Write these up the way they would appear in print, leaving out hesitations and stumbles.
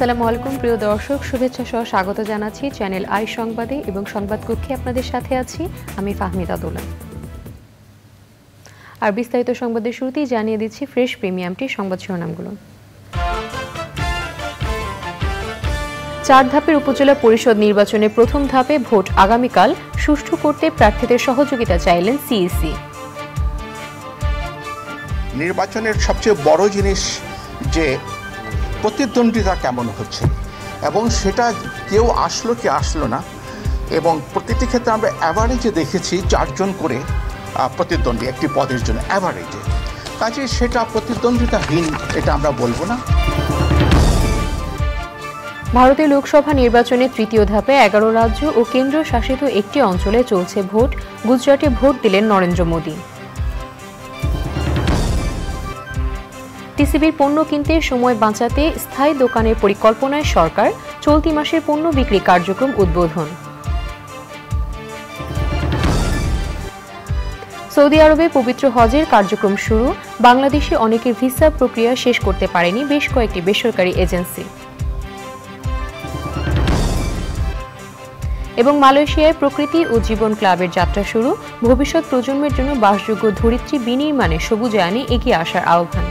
আসসালামু আলাইকুম প্রিয় দর্শক, শুভেচ্ছা সহ স্বাগত জানাচ্ছি চ্যানেল আই সংবাদে এবং সংবাদ কক্ষে আপনাদের সাথে আছি আমি ফাহমিদা দোলা। আর বিস্তারিত সংবাদের শুরুতেই জানিয়ে দিচ্ছি ফ্রেশ প্রিমিয়ামটি সংবাদ শিরোনামগুলো। 4 ধাপের উপজেলা পরিষদ নির্বাচনে প্রথম ধাপে ভোট আগামীকাল, সুষ্ঠু করতে প্রার্থীদের সহযোগিতা চাইলেন সিইসি। নির্বাচনের সবচেয়ে বড় জিনিস যে প্রতিদ্বন্দ্বিতা কেমন হচ্ছে এবং সেটা কেউ আসলো কি আসলো না, এবং প্রতিটি ক্ষেত্রে আমরা অ্যাভারেজে দেখেছি 4 জন করে প্রতিদ্বন্দ্বী একটি পদের জন্য অ্যাভারেজে, কাজে সেটা প্রতিদ্বন্দ্বিতাহীন এটা আমরা বলবো না। ভারতের লোকসভা নির্বাচনের তৃতীয় ধাপে 11 রাজ্য ও কেন্দ্র শাসিত একটি অঞ্চলে চলছে ভোট। গুজরাটে ভোট দিলেন নরেন্দ্র মোদী। টিসিবির পণ্য কিনতে সময় বাঁচাতে স্থায়ী দোকানের পরিকল্পনায় সরকার, চলতি মাসের পণ্য বিক্রি কার্যক্রম উদ্বোধন। সৌদি আরবে পবিত্র হজের কার্যক্রম শুরু, বাংলাদেশে অনেকের ভিসা প্রক্রিয়া শেষ করতে পারেনি বেশ কয়েকটি বেসরকারি এজেন্সি। এবং মালয়েশিয়ায় প্রকৃতি ও জীবন ক্লাবের যাত্রা শুরু, ভবিষ্যৎ প্রজন্মের জন্য বাসযোগ্য ধরিত্রী বিনির্মাণে সবুজায়নে এগিয়ে আসার আহ্বান।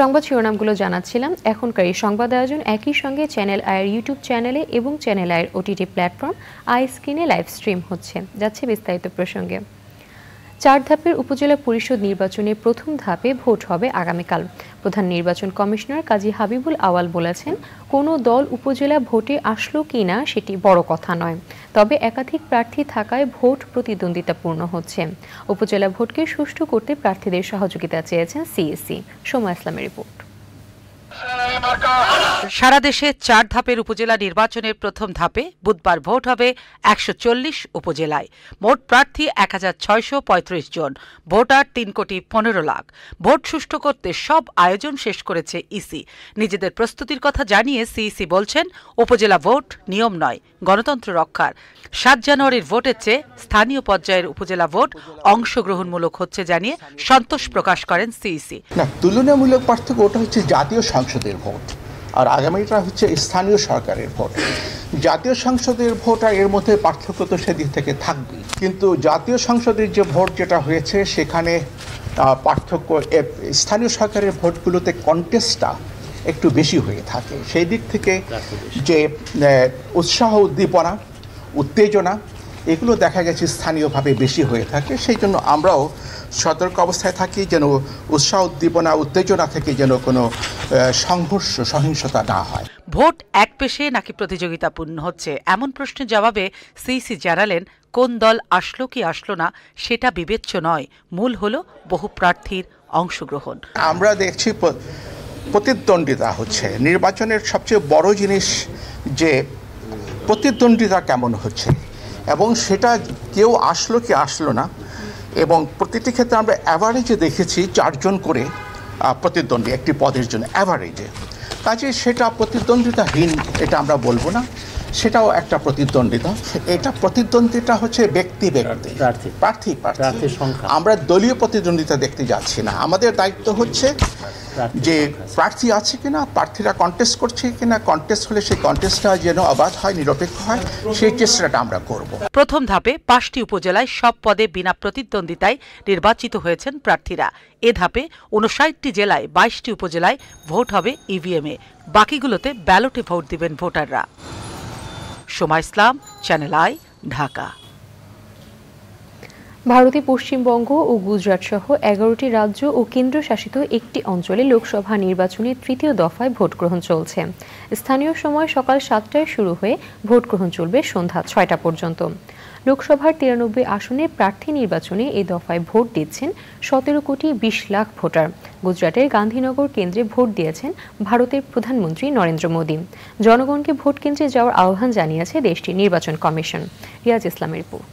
সংবাদ শিরোনামগুলো জানাচ্ছিলাম। এখনকার এই সংবাদ আয়োজন একই সঙ্গে চ্যানেল আইয়ের ইউটিউব চ্যানেলে এবং চ্যানেল আইয়ের ওটিটি প্ল্যাটফর্ম আই স্ক্রিনে লাইভ স্ট্রিম হচ্ছে। যাচ্ছে বিস্তারিত প্রসঙ্গে। 4 ধাপের উপজেলা পরিষদ নির্বাচনে প্রথম ধাপে ভোট হবে আগামীকাল। প্রধান নির্বাচন কমিশনার কাজী হাবিবুল আওয়াল বলেছেন, কোনো দল উপজেলা ভোটে আসলো কিনা সেটি বড় কথা নয়, তবে একাধিক প্রার্থী থাকায় ভোট প্রতিদ্বন্দ্বিতাপূর্ণ হচ্ছে। উপজেলা ভোটকে সুষ্ঠু করতে প্রার্থীদের সহযোগিতা চেয়েছেন সিইসি। সোমা ইসলামের রিপোর্ট। সারা দেশে 4 ধাপের উপজেলা নির্বাচনের প্রথম ধাপে বুধবার ভোট হবে 140 উপজেলায়। মোট প্রার্থী 1635 জন, ভোটার 3,15,00,000। ভোট সুষ্ঠু করতে সব আয়োজন শেষ করেছে ইসি। নিজেদের প্রস্তুতির কথা জানিয়ে সিইসি বলছেন, উপজেলা ভোট নিয়ম নয়, গণতন্ত্র রক্ষার। 7 জানুয়ারির ভোটের চেয়ে স্থানীয় পর্যায়ের উপজেলা ভোট অংশগ্রহণমূলক হচ্ছে জানিয়ে সন্তোষ প্রকাশ করেন সিইসি। তুলনামূলক পার্থক্য ওটা হচ্ছে জাতীয় সংসদের ভোট, আর আগামীটা হচ্ছে স্থানীয় সরকারের ভোট। জাতীয় সংসদের ভোট আর এর মধ্যে পার্থক্য তো সেদিক থেকে থাকবেই, কিন্তু জাতীয় সংসদের যে ভোট যেটা হয়েছে সেখানে পার্থক্য স্থানীয় সরকারের ভোটগুলোতে কন্টেস্টটা একটু বেশি হয়ে থাকে। সেই দিক থেকে যে উৎসাহ উদ্দীপনা উত্তেজনা এগুলো দেখা গেছে স্থানীয়ভাবে বেশি হয়ে থাকে। সেই জন্য আমরাও সতর্ক অবস্থায় থাকি যেন উৎসাহ উদ্দীপনা উত্তেজনা থেকে যেন কোনো সংঘর্ষ সহিংসতা না হয়। ভোট এক পেশে নাকি প্রতিযোগিতাপূর্ণ হচ্ছে, এমন প্রশ্নের জবাবে সিইসি জানালেন, কোন দল আসলো কি আসলো না সেটা বিবেচ্য নয়, মূল হলো বহু প্রার্থীর অংশগ্রহণ। আমরা দেখছি প্রতিদ্বন্দ্বিতা হচ্ছে। নির্বাচনের সবচেয়ে বড় জিনিস যে প্রতিদ্বন্দ্বিতা কেমন হচ্ছে এবং সেটা কেউ আসলো কি আসলো না, এবং প্রতিটি ক্ষেত্রে আমরা অ্যাভারেজে দেখেছি 4 জন করে প্রতিদ্বন্দ্বী একটি পদের জন্য অ্যাভারেজে, কাজে সেটা প্রতিদ্বন্দ্বিতাহীন এটা আমরা বলবো না, সেটাও একটা প্রতিদ্বন্দ্বিতা। এটা প্রতিদ্বন্দ্বিতা হচ্ছে ব্যক্তি প্রার্থী সংখ্যা। আমরা দলীয় প্রতিদ্বন্দ্বিতা দেখতে যাচ্ছি না। আমাদের দায়িত্ব হচ্ছে যে প্রার্থী আছে কিনা, প্রার্থীরা কন্টেস্ট করছে কিনা, কন্টেস্ট হলে সেই কন্টেস্টটা যেন অবাধ হয়, নিরপেক্ষ হয়, সেই চেষ্টাটা আমরা করব। প্রথম ধাপে 5টি উপজেলায় সব পদে বিনা প্রতিদ্বন্দ্বিতায় নির্বাচিত হয়েছেন প্রার্থীরা। এ ধাপে 59টি জেলায় 22টি উপজেলায় ভোট হবে ইভিএমে, বাকিগুলোতে ব্যালটে ভোট দিবেন ভোটাররা। সোমা ইসলাম, চ্যানেল আই, ঢাকা। ভারতে পশ্চিমবঙ্গ ও গুজরাট সহ 11টি রাজ্য ও কেন্দ্রশাসিত একটি অঞ্চলে লোকসভা নির্বাচনের তৃতীয় দফায় ভোট গ্রহণ চলছে। স্থানীয় সময় সকাল 7টায় শুরু হয়ে ভোট গ্রহণ চলবে সন্ধ্যা 6টা পর্যন্ত। লোকসভার 93 আসনে প্রার্থী নির্বাচনে এই দফায় ভোট দিচ্ছেন 17,20,00,000 ভোটার। গুজরাটের গান্ধীনগর কেন্দ্রে ভোট দিয়েছেন ভারতের প্রধানমন্ত্রী নরেন্দ্র মোদী। জনগণকে ভোট কেন্দ্রে যাওয়ার আহ্বান জানিয়েছে দেশটির নির্বাচন কমিশন। রিয়াজ ইসলামের রিপোর্ট।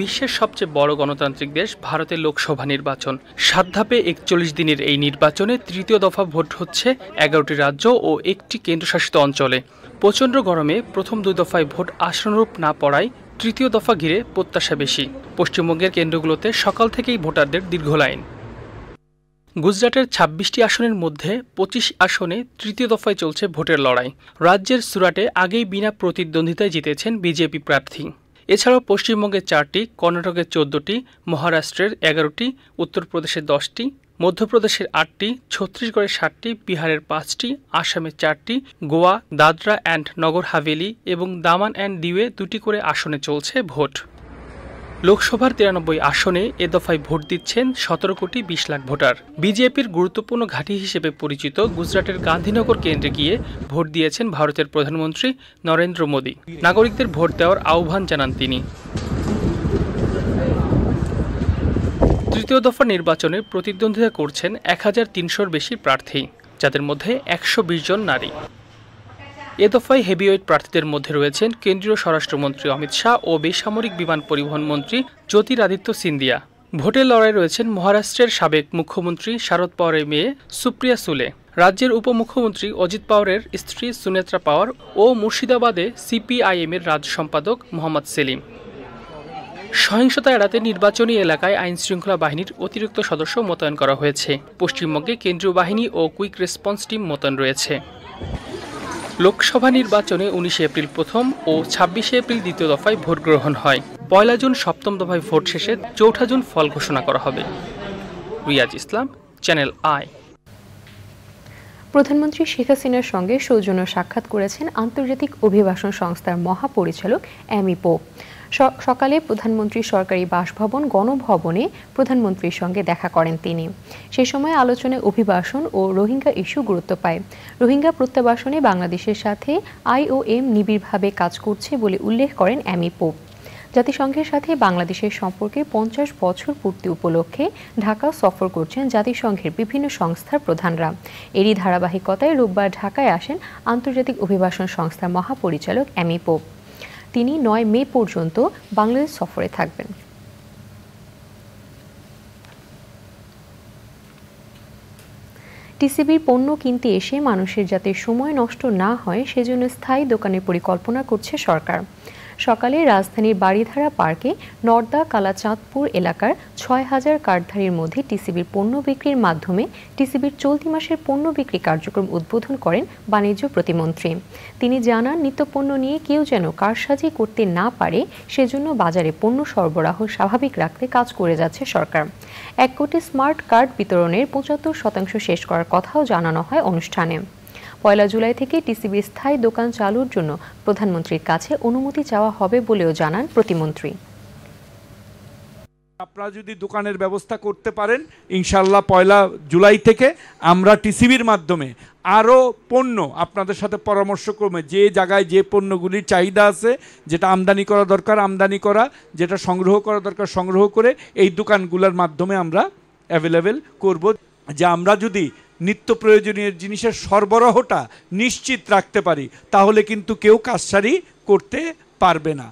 বিশ্বের সবচেয়ে বড় গণতান্ত্রিক দেশ ভারতের লোকসভা নির্বাচন। 7 ধাপে 41 দিনের এই নির্বাচনে তৃতীয় দফা ভোট হচ্ছে 11টি রাজ্য ও একটি কেন্দ্রশাসিত অঞ্চলে। প্রচণ্ড গরমে প্রথম 2 দফায় ভোট আশানুরূপ না পড়ায় তৃতীয় দফা ঘিরে প্রত্যাশা বেশি। পশ্চিমবঙ্গের কেন্দ্রগুলোতে সকাল থেকেই ভোটারদের দীর্ঘ লাইন। গুজরাটের ২৬টি আসনের মধ্যে ২৫ আসনে তৃতীয় দফায় চলছে ভোটের লড়াই। রাজ্যের সুরাটে আগেই বিনা প্রতিদ্বন্দ্বিতায় জিতেছেন বিজেপি প্রার্থী। এছাড়াও পশ্চিমবঙ্গের ৪টি, কর্ণাটকের ১৪টি, মহারাষ্ট্রের ১১টি, উত্তরপ্রদেশের ১০টি, মধ্যপ্রদেশের ৮টি, ছত্তিশগড়ের ৭টি, বিহারের ৫টি, আসামের ৪টি, গোয়া, দাদরা অ্যান্ড নগর হাভেলি এবং দামান অ্যান্ড দিউয়ে ২টি করে আসনে চলছে ভোট। লোকসভার ৯৩ আসনে এ দফায় ভোট দিচ্ছেন ১৭ কোটি ২০ লাখ ভোটার। বিজেপির গুরুত্বপূর্ণ ঘাঁটি হিসেবে পরিচিত গুজরাটের গান্ধীনগর কেন্দ্রে গিয়ে ভোট দিয়েছেন ভারতের প্রধানমন্ত্রী নরেন্দ্র মোদী। নাগরিকদের ভোট দেওয়ার আহ্বান জানান তিনি। তৃতীয় দফা নির্বাচনে প্রতিদ্বন্দ্বিতা করছেন ১৩০০-র বেশি প্রার্থী, যাদের মধ্যে ১২০ জন নারী। এ দফায় হেভিওয়েট প্রার্থীদের মধ্যে রয়েছেন কেন্দ্রীয় স্বরাষ্ট্রমন্ত্রী অমিত শাহ ও বেসামরিক বিমান পরিবহন মন্ত্রী জ্যোতিরাদিত্য সিন্ধিয়া। ভোটের লড়াই রয়েছেন মহারাষ্ট্রের সাবেক মুখ্যমন্ত্রী শারদ পাওয়ারের মেয়ে সুপ্রিয়া সুলে, রাজ্যের উপমুখ্যমন্ত্রী অজিত পাওয়ারের স্ত্রী সুনেত্রা পাওয়ার ও মুর্শিদাবাদে সিপিআইএমের রাজ্য সম্পাদক মোহাম্মদ সেলিম। সহিংসতা এড়াতে নির্বাচনী এলাকায় আইনশৃঙ্খলা বাহিনীর অতিরিক্ত সদস্য মোতায়েন করা হয়েছে। পশ্চিমবঙ্গে কেন্দ্রীয় বাহিনী ও কুইক রেসপন্স টিম মোতায়েন রয়েছে। লোকসভা নির্বাচনে ১৯ এপ্রিল প্রথম ও ২৬ এপ্রিল দ্বিতীয় দফায় ভোট গ্রহণ হয়। ১ জুন সপ্তম দফায় ভোট শেষে ৪ জুন ফল ঘোষণা করা হবে। রিয়াজ ইসলাম, চ্যানেল আই। প্রধানমন্ত্রী শেখ হাসিনার সঙ্গে সৌজন্য সাক্ষাৎ করেছেন আন্তর্জাতিক অভিবাসন সংস্থার মহাপরিচালক অ্যামি পোপ। সকালে প্রধানমন্ত্রী সরকারি বাসভবন গণভবনে প্রধানমন্ত্রীর সঙ্গে দেখা করেন তিনি। সে সময় আলোচনায় অভিবাসন ও রোহিঙ্গা ইস্যু গুরুত্ব পায়। রোহিঙ্গা প্রত্যাবাসনে বাংলাদেশের সাথে IOM নিবিড়ভাবে কাজ করছে বলে উল্লেখ করেন অ্যামি পোপ। জাতিসংঘের সাথে বাংলাদেশের সম্পর্কে ৫০ বছর পূর্তি উপলক্ষে ঢাকা সফর করছেন জাতিসংঘের বিভিন্ন সংস্থার প্রধানরা। এরই ধারাবাহিকতায় রোববার ঢাকায় আসেন আন্তর্জাতিক অভিবাসন সংস্থার মহাপরিচালক অ্যামি পোপ। তিনি ৯ মে পর্যন্ত বাংলাদেশ সফরে থাকবেন। টিসিবির পণ্য কিনতে এসে মানুষের যাতে সময় নষ্ট না হয় সেজন্য স্থায়ী দোকানের পরিকল্পনা করছে সরকার। সকালে রাজধানীর বাড়িধারা পার্কে নর্দা কালাচাঁদপুর এলাকার ৬,০০০ কার্ডধারীর মধ্যে টিসিবির পণ্য বিক্রির মাধ্যমে টিসিবির চলতি মাসের পণ্য বিক্রি কার্যক্রম উদ্বোধন করেন বাণিজ্য প্রতিমন্ত্রী। তিনি জানান, নিত্যপণ্য নিয়ে কেউ যেন কারসাজি করতে না পারে সেজন্য বাজারে পণ্য সরবরাহ স্বাভাবিক রাখতে কাজ করে যাচ্ছে সরকার। ১ কোটি স্মার্ট কার্ড বিতরণের ৭৫% শেষ করার কথাও জানানো হয় অনুষ্ঠানে। ১ জুলাই থেকে টিসিবির স্থায়ী দোকান চালুর জন্য প্রধানমন্ত্রীর কাছে অনুমতি চাওয়া হবে বলেও জানান প্রতিমন্ত্রী। আপনারা যদি দোকানের ব্যবস্থা করতে পারেন, ইনশাআল্লাহ ১ জুলাই থেকে আমরা টিসিবির মাধ্যমে আরও পণ্য আপনাদের সাথে পরামর্শ ক্রমে যে জায়গায় যে পণ্যগুলির চাহিদা আছে, যেটা আমদানি করা দরকার আমদানি করা, যেটা সংগ্রহ করা দরকার সংগ্রহ করে এই দোকানগুলোর মাধ্যমে আমরা অ্যাভেলেবেল করব। যে আমরা যদি নিত্য প্রয়োজনীয় জিনিসের সরবরাহটা নিশ্চিত রাখতে পারি তাহলে কিন্তু কেউ কারসাজি করতে পারবে না।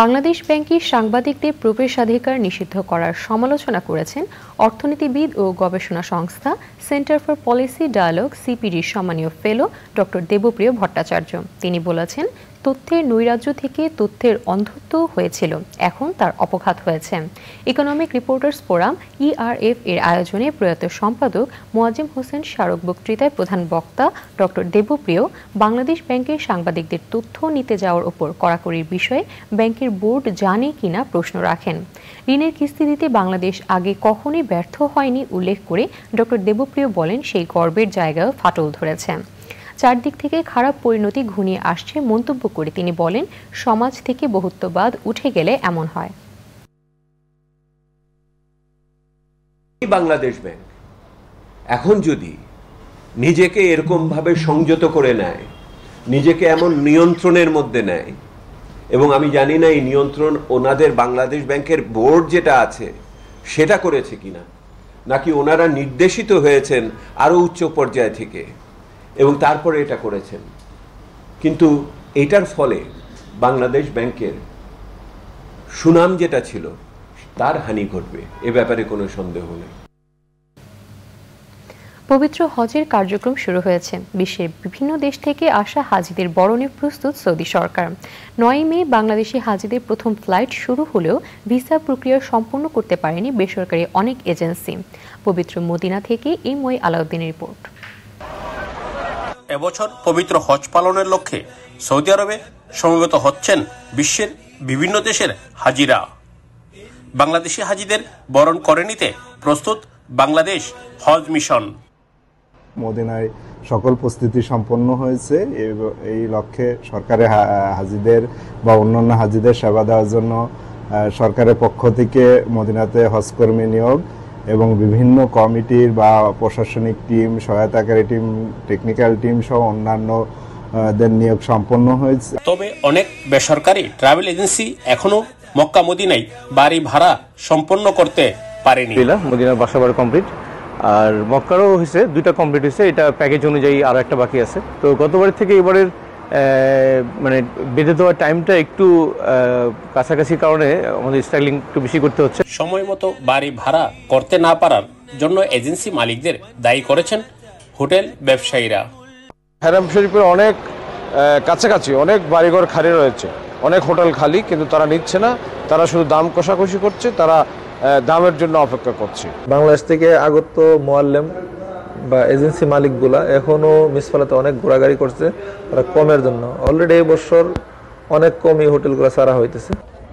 বাংলাদেশ ব্যাংকে সাংবাদিকদের প্রবেশাধিকার নিষিদ্ধ করার সমালোচনা করেছেন অর্থনীতিবিদ ও গবেষণা সংস্থা সেন্টার ফর পলিসি ডায়ালগ সিপিডির সম্মানীয় ফেলো ডক্টর দেবপ্রিয় ভট্টাচার্য। তিনি বলেছেন, তথ্যের নৈরাজ্য থেকে তথ্যের অন্ধত্ব হয়েছিল, এখন তার অপঘাত হয়েছে। ইকোনমিক রিপোর্টার্স ফোরাম ERF এর আয়োজনে প্রয়াত সম্পাদক মোয়াজ্জেম হোসেন স্মারক বক্তৃতায় প্রধান বক্তা ডক্টর দেবপ্রিয় বাংলাদেশ ব্যাংকের সাংবাদিকদের তথ্য নিতে যাওয়ার ওপর কড়াকড়ির বিষয়ে ব্যাংকের বোর্ড জানে কিনা প্রশ্ন রাখেন। ঋণের কিস্তি দিতে বাংলাদেশ আগে কখনোই ব্যর্থ হয়নি উল্লেখ করে ডক্টর দেবপ্রিয় বলেন, সেই গর্বের জায়গায় ফাটল ধরেছে। চারদিক থেকে খারাপ পরিণতি ঘনিয়ে আসছে মন্তব্য করে তিনি বলেন, সমাজ থেকে বহুত্ববাদ উঠে গেলে এমন হয়। বাংলাদেশ ব্যাংক এখন যদি নিজেকে এরকম ভাবে সংযত করে নেয়, নিজেকে এমন নিয়ন্ত্রণের মধ্যে নেয়, এবং আমি জানি না এই নিয়ন্ত্রণ ওনাদের বাংলাদেশ ব্যাংকের বোর্ড যেটা আছে সেটা করেছে কিনা, নাকি ওনারা নির্দেশিত হয়েছেন আরো উচ্চ পর্যায় থেকে এবং তারপরে এটা করেছেন, কিন্তু এটার ফলে বাংলাদেশ ব্যাংকের সুনাম যেটা ছিল তার হানি ঘটবে, এ ব্যাপারে কোনো সন্দেহ নেই। পবিত্র হজের কার্যক্রম শুরু হয়েছে। বিশ্বের বিভিন্ন দেশ থেকে আসা হাজিদের বরণে প্রস্তুত সৌদি সরকার। 9 মে বাংলাদেশি হাজিদের প্রথম ফ্লাইট শুরু হলেও ভিসা প্রক্রিয়া সম্পন্ন করতে পারেনি বেসরকারি অনেক এজেন্সি। পবিত্র মদিনা থেকে এমওয়াই আলাউদ্দিনের রিপোর্ট। এবছর পবিত্র হজ পালনের লক্ষ্যে সৌদি আরবে সমবেত হচ্ছেন বিশ্বের বিভিন্ন দেশের হাজিরা। বাংলাদেশি হাজিদের বরণ করে নিতে প্রস্তুত বাংলাদেশ হজ মিশন। মদিনায় সকল প্রস্তুতি সম্পন্ন হয়েছে। এই লক্ষ্যে সরকারের হাজিদের বা অন্যান্য হাজিদের সেবা দেওয়ার জন্য সরকারের পক্ষ থেকে মদিনাতে হজকর্মী নিয়োগ এবং বিভিন্ন কমিটির বা প্রশাসনিক টিম, সহায়তাকারী টিম, টেকনিক্যাল টিম সহ অন্যান্যদের নিয়োগ সম্পন্ন হয়েছে। তবে অনেক বেসরকারি ট্রাভেল এজেন্সি এখনো মক্কা মদিনায় বাড়ি ভাড়া সম্পন্ন করতে পারেনি। মদিনার বাসা বাড়ি কমপ্লিট, আর মক্কারও হয়েছে, 2টা কমপ্লিট হয়েছে। এটা প্যাকেজ অনুযায়ী আরও একটা বাকি আছে। তো গতবারের থেকে এবারের মানে বেঁধে দেওয়ার টাইমটা একটু কাছাকাছি কারণে আমাদের স্ট্রাগলিং একটু বেশি করতে হচ্ছে। সময় মতো বাড়ি ভাড়া করতে না পারার জন্য এজেন্সি মালিকদের দায়ী করেছেন হোটেল ব্যবসায়ীরা। হারাম শরীফের অনেক কাছাকাছি অনেক বাড়িঘর খালি রয়েছে, অনেক হোটেল খালি, কিন্তু তারা নিচ্ছে না। তারা শুধু দাম কষাকষি করছে, তারা দামের জন্য অপেক্ষা করছে। বাংলাদেশ থেকে আগত মোয়াল্লেম বা এজেন্সি মালিকগুলা এখনো মিসফালাতে অনেক ঘোরাঘুরি করছে তারা কমের জন্য। অলরেডি এই বছর অনেক কমই হোটেলগুলো ছাড়া হইতেছে।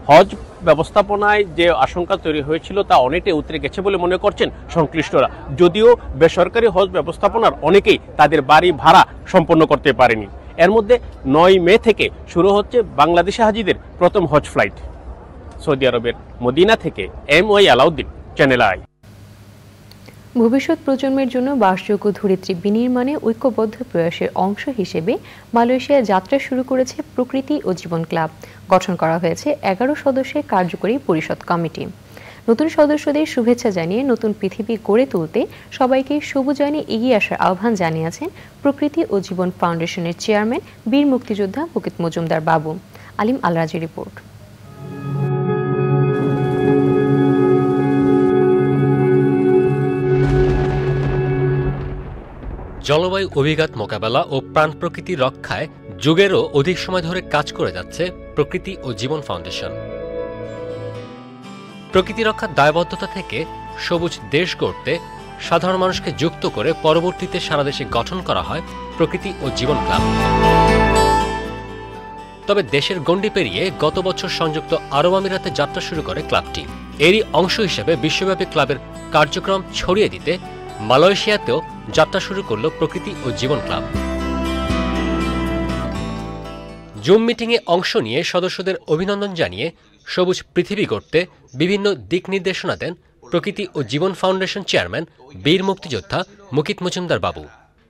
হজ ব্যবস্থাপনায় যে আশঙ্কা তৈরি হয়েছিল তা অনেকটাই উতরে গেছে বলে মনে করছেন সংশ্লিষ্টরা। যদিও বেসরকারি হজ ব্যবস্থাপনার অনেকেই তাদের বাড়ি ভাড়া সম্পন্ন করতে পারেনি। এর মধ্যে 9 মে থেকে শুরু হচ্ছে বাংলাদেশি হাজিদের প্রথম হজ ফ্লাইট। সৌদি আরবের মদিনা থেকে এমওয়াই আলাউদ্দিন, চ্যানেল আই। ভবিষ্যৎ প্রজন্মের জন্য বাসযোগ্য ধরিত্রী বিনির্মাণে ঐক্যবদ্ধ প্রয়াসের অংশ হিসেবে মালয়েশিয়া যাত্রা শুরু করেছে প্রকৃতি ও জীবন ক্লাব। গঠন করা হয়েছে 11 সদস্যের কার্যকরী পরিষদ কমিটি। নতুন সদস্যদের শুভেচ্ছা জানিয়ে নতুন পৃথিবী গড়ে তুলতে সবাইকে সবুজায়নে এগিয়ে আসার আহ্বান জানিয়েছেন প্রকৃতি ও জীবন ফাউন্ডেশনের চেয়ারম্যান বীর মুক্তিযোদ্ধা মুকিত মজুমদার বাবু। আলিম আলরাজি রিপোর্ট। জলবায়ু অভিঘাত মোকাবেলা ও প্রাণ প্রকৃতি রক্ষায় যুগেরও অধিক সময় ধরে কাজ করে যাচ্ছে প্রকৃতি ও জীবন ফাউন্ডেশন। প্রকৃতি রক্ষার দায়বদ্ধতা থেকে সবুজ দেশ গড়তে সাধারণ মানুষকে যুক্ত করে পরবর্তীতে সারা দেশে গঠন করা হয় প্রকৃতি ও জীবন ক্লাব। তবে দেশের গণ্ডি পেরিয়ে গত বছর সংযুক্ত আরব আমিরাতে যাত্রা শুরু করে ক্লাবটি। এরই অংশ হিসেবে বিশ্বব্যাপী ক্লাবের কার্যক্রম ছড়িয়ে দিতে মালয়েশিয়াতেও যাত্রা শুরু করল প্রকৃতি ও জীবন ক্লাব। জুম মিটিংয়ে অংশ নিয়ে সদস্যদের অভিনন্দন জানিয়ে সবুজ পৃথিবী গড়তে বিভিন্ন দিক নির্দেশনা দেন প্রকৃতি ও জীবন ফাউন্ডেশন চেয়ারম্যান বীর মুক্তিযোদ্ধা মুকিত মজুমদার বাবু।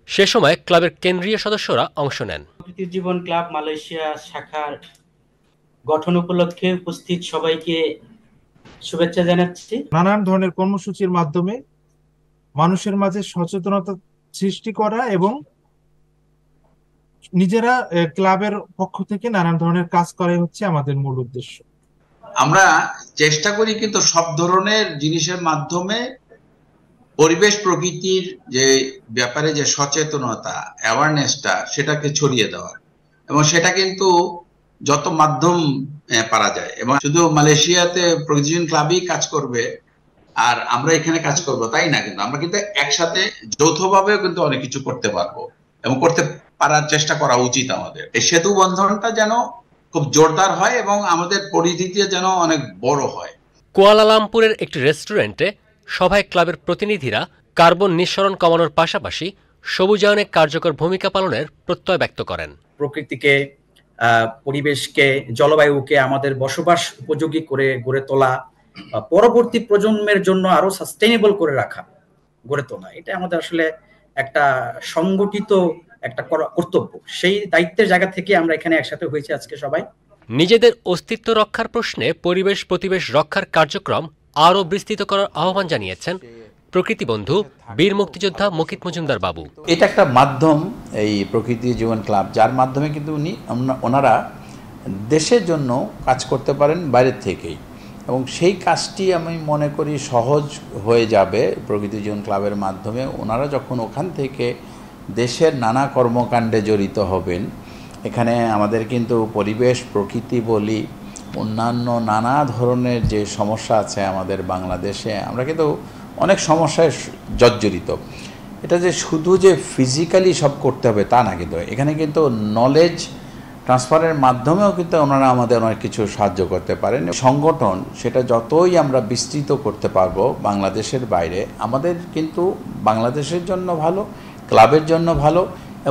সে সময় ক্লাবের কেন্দ্রীয় সদস্যরা অংশ নেন। প্রকৃতি জীবন ক্লাব মালয়েশিয়া শাখার গঠন উপলক্ষে উপস্থিত সবাইকে শুভেচ্ছা জানাচ্ছি। নানান ধরনের কর্মসূচির মাধ্যমে মানুষের মাঝে সচেতনতা সৃষ্টি করা এবং নিজেরা ক্লাবের পক্ষ থেকে নানান ধরনের কাজ করাই হচ্ছে আমাদের মূল উদ্দেশ্য। আমরা চেষ্টা করি কিন্তু সব ধরনের জিনিসের মাধ্যমে পরিবেশ প্রকৃতির যে ব্যাপারে যে সচেতনতা, অ্যাওয়ারনেসটা সেটাকে ছড়িয়ে দেওয়া, এবং সেটা কিন্তু যত মাধ্যম পারা যায়। এবং শুধু মালয়েশিয়াতে প্রকৃতি ক্লাবই কাজ করবে আর আমরা এখানে কাজ করব তাই না, কিন্তু আমরা কিন্তু একসাথে যৌথভাবেও কিন্তু অনেক কিছু করতে পারবো এবং করতে পারার চেষ্টা করা উচিত আমাদের। এই সেতু বন্ধনটা যেন খুব জোরদার হয় এবং আমাদের পরিধিতে যেন অনেক বড় হয়। কুয়ালালামপুরের একটি রেস্টুরেন্টে সভায় ক্লাবের প্রতিনিধিরা কার্বন নিঃসরণ কমানোর পাশাপাশি সবুজায়নে কার্যকর ভূমিকা পালনের প্রত্যয় ব্যক্ত করেন। প্রকৃতিকে, পরিবেশকে, জলবায়ুকে আমাদের বসবাস উপযোগী করে গড়ে তোলা, পরবর্তী প্রজন্মের জন্য আরো সাস্টেইনেবল করে রাখা, গড়ে তোলা, এটা আমাদের আসলে একটা সংগঠিত একটা কর্তব্য। সেই দায়িত্বের জায়গা থেকে আমরা এখানে একসাথে হয়েছি আজকে সবাই। নিজেদের অস্তিত্ব রক্ষার প্রশ্নে পরিবেশ প্রতিবেশ রক্ষার কার্যক্রম আরও বিস্তৃত করার আহ্বান জানিয়েছেন প্রকৃতি বন্ধু বীর মুক্তিযোদ্ধা মুকিত মজুমদার বাবু। এটা একটা মাধ্যম, এই প্রকৃতি জীবন ক্লাব, যার মাধ্যমে কিন্তু ওনারা দেশের জন্য কাজ করতে পারেন বাইরের থেকেই। এবং সেই কাজটি আমি মনে করি সহজ হয়ে যাবে প্রকৃতি জীবন ক্লাবের মাধ্যমে। ওনারা যখন ওখান থেকে দেশের নানা কর্মকাণ্ডে জড়িত হবেন, এখানে আমাদের কিন্তু পরিবেশ প্রকৃতি বলি, অন্যান্য নানা ধরনের যে সমস্যা আছে আমাদের বাংলাদেশে, আমরা কিন্তু অনেক সমস্যায় জর্জরিত। এটা যে শুধু যে ফিজিক্যালি সব করতে হবে তা না, কিন্তু এখানে কিন্তু নলেজ ট্রান্সফারের মাধ্যমেও কিন্তু ওনারা আমাদের অনেক কিছু সাহায্য করতে পারেন। সংগঠন সেটা যতই আমরা বিস্তৃত করতে পারবো বাংলাদেশের বাইরে, আমাদের কিন্তু বাংলাদেশের জন্য ভালো, ক্লাবের জন্য ভালো,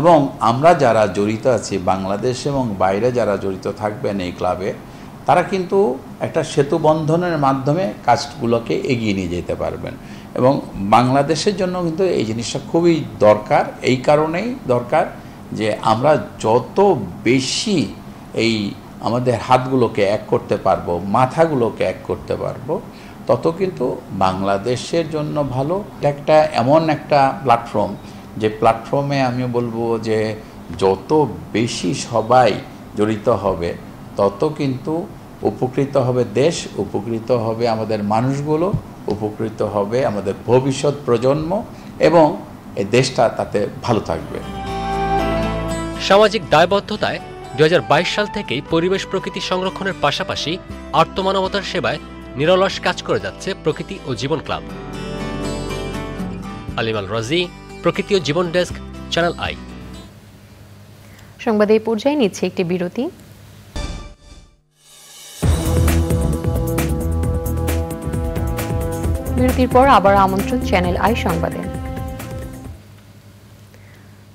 এবং আমরা যারা জড়িত আছি বাংলাদেশ এবং বাইরে যারা জড়িত থাকবেন এই ক্লাবে, তারা কিন্তু একটা সেতু বন্ধনের মাধ্যমে কাজগুলোকে এগিয়ে নিয়ে যেতে পারবেন। এবং বাংলাদেশের জন্য কিন্তু এই জিনিসটা খুবই দরকার। এই কারণেই দরকার যে আমরা যত বেশি এই আমাদের হাতগুলোকে এক করতে পারবো, মাথাগুলোকে এক করতে পারবো, তত কিন্তু বাংলাদেশের জন্য ভালো। একটা এমন একটা প্ল্যাটফর্ম, যে প্ল্যাটফর্মে আমি বলবো যে যত বেশি সবাই জড়িত হবে তত কিন্তু উপকৃত হবে দেশ, উপকৃত হবে আমাদের মানুষগুলো, উপকৃত হবে আমাদের ভবিষ্যৎ প্রজন্ম, এবং এই দেশটা তাতে ভালো থাকবে। সামাজিক দায়বদ্ধতায় 2022 সাল থেকেই পরিবেশ প্রকৃতি সংরক্ষণের পাশাপাশি আর্তমানবতার সেবায় নিরলস কাজ করে যাচ্ছে প্রকৃতি ও জীবন ক্লাব। আলিমাল রাজি, প্রকৃতি ও জীবন ডেস্ক, চ্যানেল আই। সংবাদে এই পর্যায়ে নিচ্ছে একটি বিরতি। বিরতির পর আবার আমন্ত্রণ চ্যানেল আই সংবাদে।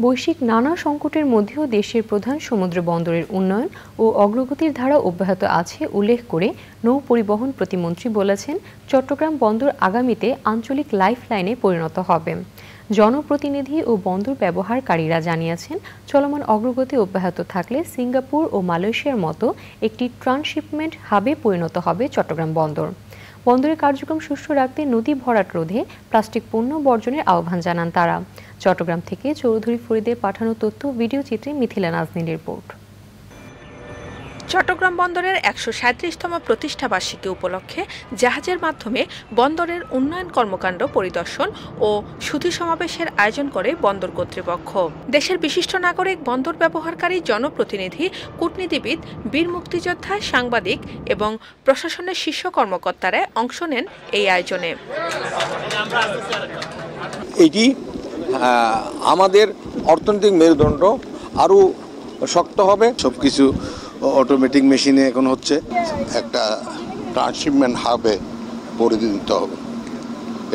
বৈশ্বিক নানা সংকটের মধ্যেও দেশের প্রধান সমুদ্র বন্দরের উন্নয়ন ও অগ্রগতির ধারা অব্যাহত আছে উল্লেখ করে নৌ পরিবহন প্রতিমন্ত্রী বলেছেন, চট্টগ্রাম বন্দর আগামীতে আঞ্চলিক লাইফলাইনে পরিণত হবে। জনপ্রতিনিধি ও বন্দর ব্যবহারকারীরা জানিয়েছেন, চলমান অগ্রগতি অব্যাহত থাকলে সিঙ্গাপুর ও মালয়েশিয়ার মতো একটি ট্রান্সশিপমেন্ট হাবে পরিণত হবে চট্টগ্রাম বন্দর। বন্দরের কার্যক্রম সুষ্ঠু রাখতে নদী ভরাট রোধে প্লাস্টিক পণ্য বর্জনের আহ্বান জানান তারা। চট্টগ্রাম থেকে চৌধুরী ফরিদের পাঠানো তথ্য ভিডিও চিত্রে মিথিলা নাজনীন রিপোর্ট। চট্টগ্রাম বন্দরের 137তম প্রতিষ্ঠা বার্ষিকী উপলক্ষে জাহাজের মাধ্যমে বন্দরের উন্নয়ন কর্মকাণ্ড পরিদর্শন ও সুধী সমাবেশের আয়োজন করে বন্দর কর্তৃপক্ষ। দেশের বিশিষ্ট নাগরিক, বন্দর ব্যবহারকারী, জনপ্রতিনিধি, কূটনীতিবিদ, বীর মুক্তিযোদ্ধা, সাংবাদিক এবং প্রশাসনের শীর্ষ কর্মকর্তারা অংশ নেন এই আয়োজনে। এটি আমাদের অর্থনৈতিক মেরুদণ্ড আরও শক্ত হবে। সবকিছু অটোমেটিক মেশিনে এখন হচ্ছে, একটা ট্রান্সশিপমেন্ট হাবে পরিণত হবে,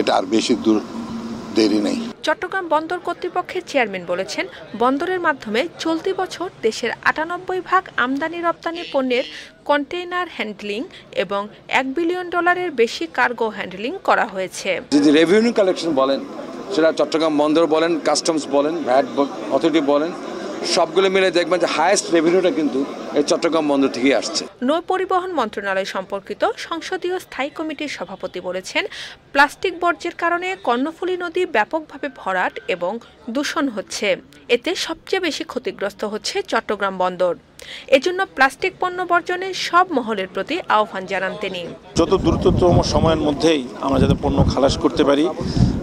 এটা আর বেশি দূর দেরি নেই। চট্টগ্রাম বন্দর কর্তৃপক্ষের চেয়ারম্যান বলেছেন, বন্দরের মাধ্যমে চলতি বছর দেশের 98% আমদানি রপ্তানি পণ্যের কন্টেইনার হ্যান্ডলিং এবং $1 বিলিয়ন বেশি কার্গো হ্যান্ডলিং করা হয়েছে। যদি রেভিনিউ কালেকশন বলেন, সেটা চট্টগ্রাম বন্দর বলেন, কাস্টমস বলেন, ভ্যাট অথরিটি বলেন, সবগুলো মিলে দেখবেন যে হাইয়েস্ট রেভিনিউটা কিন্তু এই চট্টগ্রাম বন্দর থেকে আসছে। নৌ পরিবহন মন্ত্রণালয় সম্পর্কিত সংসদীয় স্থায়ী কমিটির সভাপতি বলেছেন, প্লাস্টিক বর্জ্যের কারণে কর্ণফুলী নদী ব্যাপকভাবে ভরাট এবং দূষণ হচ্ছে। এতে সবচেয়ে বেশি ক্ষতিগ্রস্ত হচ্ছে চট্টগ্রাম বন্দর। এজন্য প্লাস্টিক পণ্য বর্জনের সব মহলের প্রতি আহ্বান জানান তিনি। যত দ্রুততম সময়ের মধ্যেই আমরা যাতে পণ্য খালাস করতে পারি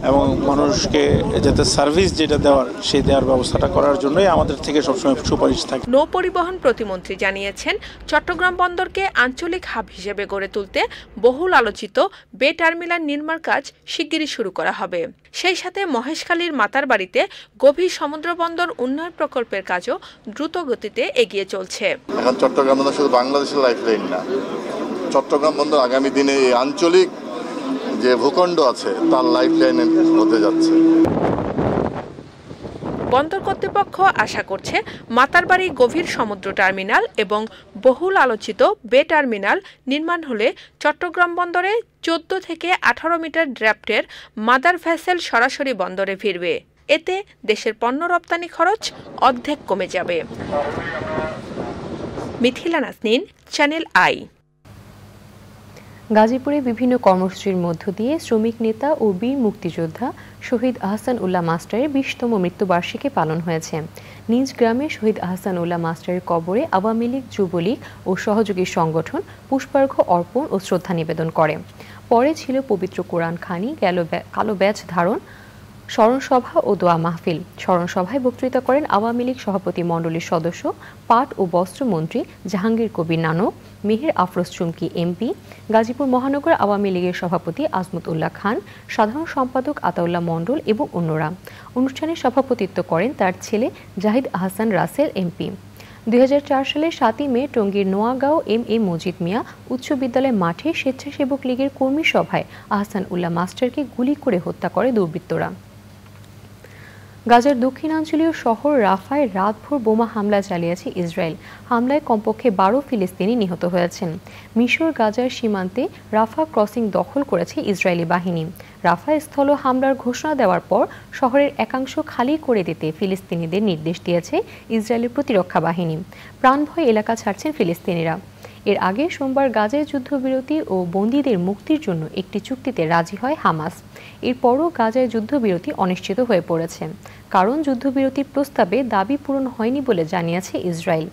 এবং মানুষকে যাতে সার্ভিস যেটা দেওয়ার সেই দেওয়ার ব্যবস্থাটা করার জন্যই আমাদের থেকে সবসময় সুপারিশ থাকে। নৌ পরিবহন প্রতিমন্ত্রী জানিয়েছেন, চট্টগ্রাম বন্দরকে আঞ্চলিক হাব হিসেবে গড়ে তুলতে বহুল আলোচিত বে টার্মিনাল নির্মাণ কাজ শিগগিরই শুরু করা হবে। সেই সাথে মহেশখালীর মাতারবাড়িতে গভীর সমুদ্র বন্দর উন্নয়ন প্রকল্পের কাজও দ্রুত গতিতে এগিয়ে চলছে। এখন চট্টগ্রাম বন্দর শুধু বাংলাদেশের লাইফলাইন না, চট্টগ্রাম বন্দর আগামী দিনে এই আঞ্চলিক যে ভূখণ্ড আছে তার লাইফলাইন হতে যাচ্ছে। বন্দর কর্তৃপক্ষ আশা করছে, মাতারবাড়ি গভীর সমুদ্র টার্মিনাল এবং বহুল আলোচিত বে টার্মিনাল নির্মাণ হলে চট্টগ্রাম বন্দরে 14 থেকে 18 মিটার ড্রাফটের মাদার ভেসেল সরাসরি বন্দরে ফিরবে। এতে দেশের পণ্য রপ্তানি খরচ অর্ধেক কমে যাবে। Mithila Naznin, channel I. গাজীপুরে বিভিন্ন কর্মসূচির মধ্য দিয়ে শ্রমিক নেতা ও বীর মুক্তিযোদ্ধা শহীদ আহসান উল্লাহ মাস্টারের 20তম মৃত্যুবার্ষিকী পালন হয়েছে। নিজ গ্রামে শহীদ আহসান উল্লাহ মাস্টারের কবরে আওয়ামী লীগ, যুবলীগ ও সহযোগী সংগঠন পুষ্পার্ঘ্য অর্পণ ও শ্রদ্ধা নিবেদন করে। পরে ছিল পবিত্র কোরআন খানি, কালো ব্যাজ ধারণ, স্মরণসভা ও দোয়া মাহফিল। স্মরণসভায় বক্তৃতা করেন আওয়ামী লীগ সভাপতি মণ্ডলীর সদস্য, পাট ও বস্ত্রমন্ত্রী জাহাঙ্গীর কবির নানক, মেহের আফরোজ চুমকি এমপি, গাজীপুর মহানগর আওয়ামী লীগের সভাপতি আজমত উল্লাহ খান, সাধারণ সম্পাদক আতাউল্লাহ মণ্ডল এবং অন্যরা। অনুষ্ঠানে সভাপতিত্ব করেন তার ছেলে জাহিদ আহসান রাসেল এমপি। 2004 সালের 7 মে টঙ্গীর নোয়াগাঁও এম.এ. মজিদ মিয়া উচ্চ বিদ্যালয় মাঠে স্বেচ্ছাসেবক লীগের কর্মী সভায় আহসান উল্লাহ মাস্টারকে গুলি করে হত্যা করে দুর্বৃত্তরা। গাজার দক্ষিণাঞ্চলীয় শহর রাফায় রাতভর বোমা হামলা চালিয়েছে ইসরায়েল। হামলায় কমপক্ষে 12 ফিলিস্তিনি নিহত হয়েছেন। মিশর গাজার সীমান্তে রাফা ক্রসিং দখল করেছে ইসরায়েলি বাহিনী। রাফা স্থল হামলার ঘোষণা দেওয়ার পর শহরের একাংশ খালি করে দিতে ফিলিস্তিনিদের নির্দেশ দিয়েছে ইসরায়েলের প্রতিরক্ষা বাহিনী। প্রাণভয় এলাকা ছাড়ছেন ফিলিস্তিনিরা। এর আগে সোমবার গাজায় যুদ্ধবিরতি ও বন্দীদের মুক্তির জন্য একটি চুক্তিতে রাজি হয় হামাস। এরপরও গাজায় যুদ্ধবিরতি অনিশ্চিত হয়ে পড়েছে, কারণ যুদ্ধবিরতির প্রস্তাবে দাবি পূরণ হয়নি বলে জানিয়েছে ইসরায়েল।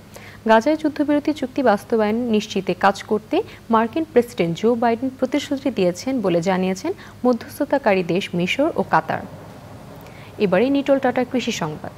গাজায় যুদ্ধবিরতি চুক্তি বাস্তবায়ন নিশ্চিতে কাজ করতে মার্কিন প্রেসিডেন্ট জো বাইডেন প্রতিশ্রুতি দিয়েছেন বলে জানিয়েছেন মধ্যস্থতাকারী দেশ মিশর ও কাতার। এবারে নিটল টাটা কৃষি সংবাদ।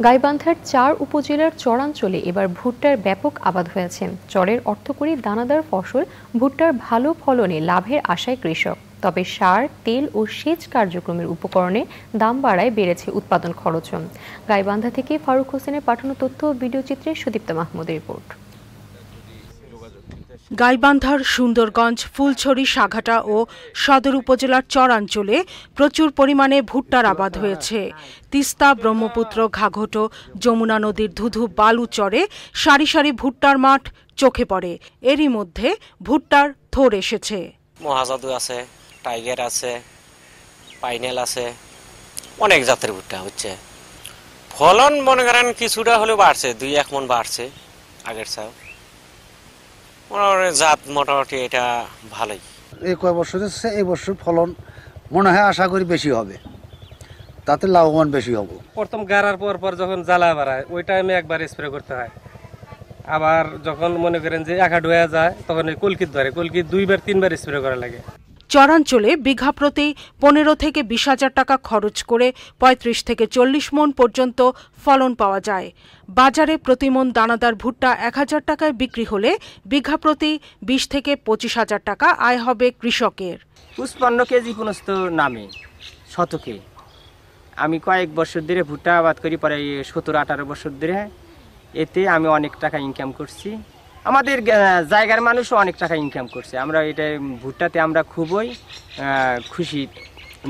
গাইবান্ধার 4 উপজেলার চরাঞ্চলে এবার ভুট্টার ব্যাপক আবাদ হয়েছে। চরের অর্থকরী দানাদার ফসল ভুট্টার ভালো ফলনে লাভের আশায় কৃষক। তবে সার, তেল ও সেচ কার্যক্রমের উপকরণের দাম বাড়ায় বেড়েছে উৎপাদন খরচ। গাইবান্ধা থেকে ফারুক হোসেনের পাঠানো তথ্য ও ভিডিও চিত্রে সুদীপ্তা মাহমুদের রিপোর্ট। গাইবান্ধার সুন্দরগঞ্জ, ফুলছড়ি, সাঘাটা ও সদর উপজেলার চরাঞ্চলে প্রচুর পরিমাণে ভুট্টার আবাদ হয়েছে। তিস্তা, ব্রহ্মপুত্র, ঘাঘট, যমুনা নদীর ধুধু বালু চরে সারি সারি ভুট্টার মাঠ চোখে পড়ে। এরই মধ্যে ভুট্টার থোর এসেছে। মহাজাদু আছে, টাইগার আছে, পাইনেল আছে, অনেক জাতের ভুট্টা হচ্ছে। ফলন মনে করেন কিছুটা হলেও বাড়ছে, 2-1 মণ বাড়ছে আগের চাও। জাত মোটামুটি এটা ভালোই। এই কয় বছর এই বছর ফলন মনে হয় আশা করি বেশি হবে, তাতে লাভবান বেশি হবে। প্রথম গাড়ার পর যখন জ্বালা বাড়ায় ওই টাইমে একবার স্প্রে করতে হয়। আবার যখন মনে করেন যে একা ডোয়া যায় তখন এই কলকিত ধরে, কলকিত 2-3 বার স্প্রে করা লাগে। চরাঞ্চলে বিঘা প্রতি 15 থেকে 20 হাজার টাকা খরচ করে 35 থেকে 40 মণ পর্যন্ত ফলন পাওয়া যায়। বাজারে প্রতি মণ দানাদার ভুট্টা 1000 টাকায় বিক্রি হলে বিঘা প্রতি 20 থেকে 25 হাজার টাকা আয় হবে কৃষকের। 55 কেজি পর্যন্ত নামে শতকে। আমি কয়েক বছর ধরে ভুট্টা আবাদ করি, প্রায় 17-18 বছর ধরে। এতে আমি অনেক টাকা ইনকাম করছি। আমাদের জায়গার মানুষও অনেক টাকা ইনকাম করছে। আমরা এটা ভুট্টাতে আমরা খুবই খুশির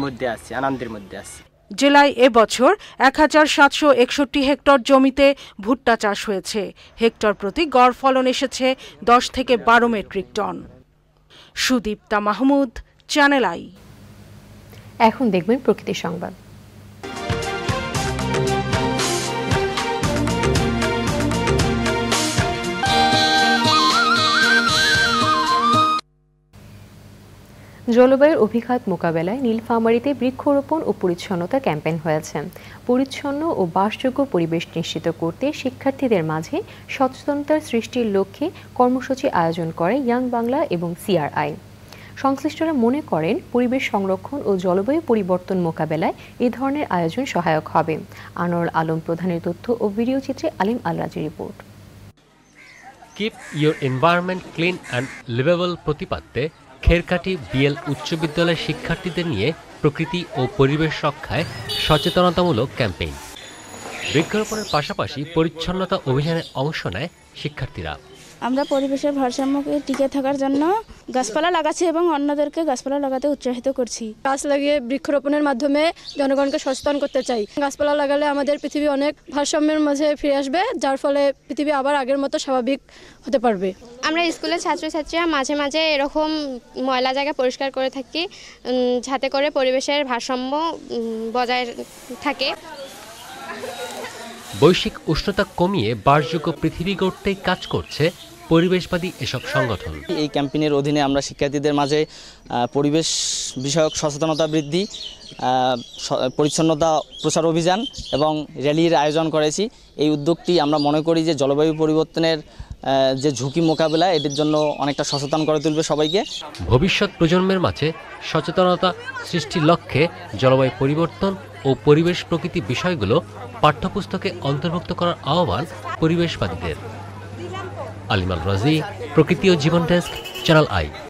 মধ্যে আছি, আনন্দের মধ্যে আছি। জেলায় এবছর 1761 হেক্টর জমিতে ভুট্টা চাষ হয়েছে। হেক্টর প্রতি গড় ফলন এসেছে 10 থেকে 12 metric ton. Sudipta Mahmud, channel I. এখন দেখবেন প্রকৃতি সংবাদ। জলবায়ুর অভিঘাত মোকাবেলায় নীলফামারীতে বৃক্ষরোপণ ও পরিচ্ছন্নতা ক্যাম্পেইন হয়েছে। পরিচ্ছন্ন ও বাসযোগ্য পরিবেশ নিশ্চিত করতে শিক্ষার্থীদের মাঝে সচেতনতার সৃষ্টির লক্ষ্যে কর্মসূচি আয়োজন করে ইয়াং বাংলা এবং CRI। সংশ্লিষ্টরা মনে করেন পরিবেশ সংরক্ষণ ও জলবায়ু পরিবর্তন মোকাবেলায় এ ধরনের আয়োজন সহায়ক হবে। আনোয়ার আলম প্রধানের তথ্য ও ভিডিও চিত্রে Alim Al Razi report. Keep your environment clean and livable প্রতিপাদ্যে খেরকাটি BL উচ্চ বিদ্যালয়ের শিক্ষার্থীদের নিয়ে প্রকৃতি ও পরিবেশ রক্ষায় সচেতনতামূলক ক্যাম্পেইন। বৃক্ষরোপণের পাশাপাশি পরিচ্ছন্নতা অভিযানে অংশ নেয় শিক্ষার্থীরা। আমরা পরিবেশের ভারসাম্যকে টিকে থাকার জন্য গাছপালা লাগাচ্ছি এবং অন্যদেরকে গাছপালা লাগাতে উৎসাহিত করছি। গাছ লাগিয়ে বৃক্ষরোপণের মাধ্যমে জনগণকে সচেতন করতে চাই। গাছপালা লাগালে আমাদের পৃথিবী অনেক ভারসাম্যের মাঝে ফিরে আসবে, যার ফলে পৃথিবী আবার আগের মতো স্বাভাবিক হতে পারবে। আমরা স্কুলের ছাত্রছাত্রীরা মাঝে মাঝে এরকম ময়লা জায়গা পরিষ্কার করে থাকি, যাতে করে পরিবেশের ভারসাম্য বজায় থাকে। বৈশ্বিক উষ্ণতা কমিয়ে বাসযোগ্য পৃথিবী গড়তে কাজ করছে পরিবেশবাদী এসব সংগঠন। এই ক্যাম্পেইনের অধীনে আমরা শিক্ষার্থীদের মাঝে পরিবেশ বিষয়ক সচেতনতা বৃদ্ধি, পরিচ্ছন্নতা প্রচার অভিযান এবং র্যালির আয়োজন করেছি। এই উদ্যোগটি আমরা মনে করি যে জলবায়ু পরিবর্তনের যে ঝুঁকি মোকাবেলা এটির জন্য অনেকটা সচেতন করে তুলবে সবাইকে। ভবিষ্যৎ প্রজন্মের মাঝে সচেতনতা সৃষ্টির লক্ষ্যে জলবায়ু পরিবর্তন ও পরিবেশ প্রকৃতি বিষয়গুলো পাঠ্যপুস্তকে অন্তর্ভুক্ত করার আহ্বান পরিবেশবাদীদের। আলিমাল রাজি, প্রকৃতি ও জীবন ডেস্ক, চ্যানেল আই।